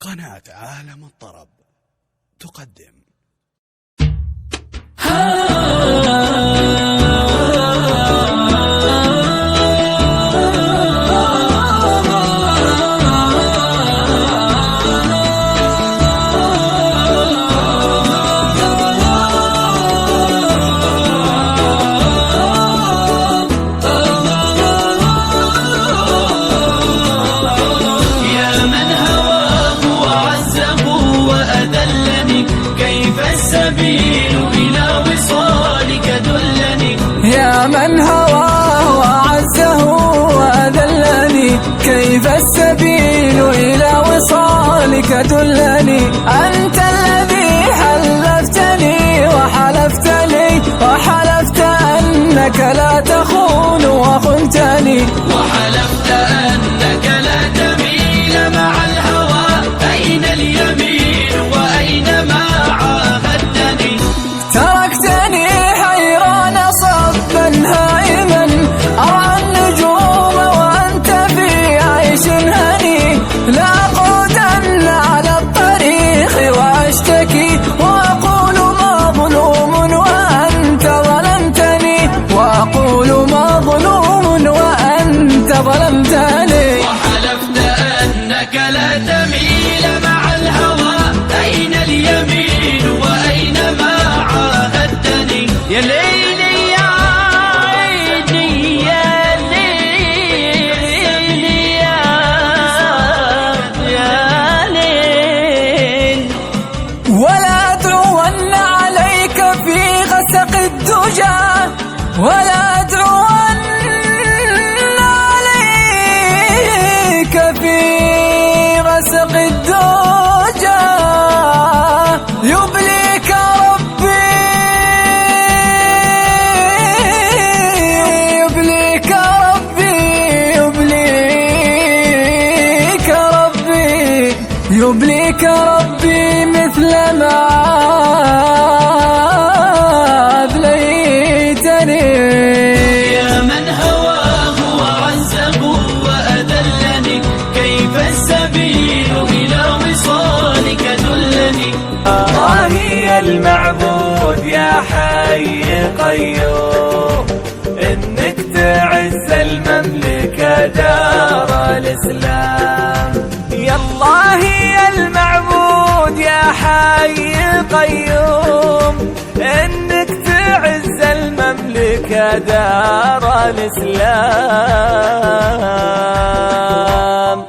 قناة عالم الطرب تقدم يا من هواه وعزه وأذلني كيف السبيل إلى وصالك دلني. أنت الذي حلفتني وحلفت لي وحلفت أنك لا تخون وخنتني، وحلفت أنك لا تميل مع الهوى. أين اليمين وأين ما عاهدتني؟ تركتني حيران صبا هائما أرعى النجوم وأنت في عيش هني. لأقودن على الطريق وأشتكي وأقول مظلوم وأنت ظلمتني، وأقول مظلوم وأنت ظلمتني. وحلفت أنك لا تميل مع الهوى. أين اليمين وأين ما عاهدتني؟ يا ليلي يا عيني يا ليلي يا ليل. ولا أدعون عليك في غسق الدجى، ولا أدعون عليك في غسق الدجى. يبليك ربي يبليك ربي يبليك ربي يبليك ربي مثل ما أبليتني. يا من هواه وعزه وأذلني كيف السبيل إلى وصالك دلني. هي المعبود يا حي قيوم، إنك تعز المملكة دار الإسلام. يا الله يا المعبود يا حي قيوم، إنك تعز المملكة دار الإسلام.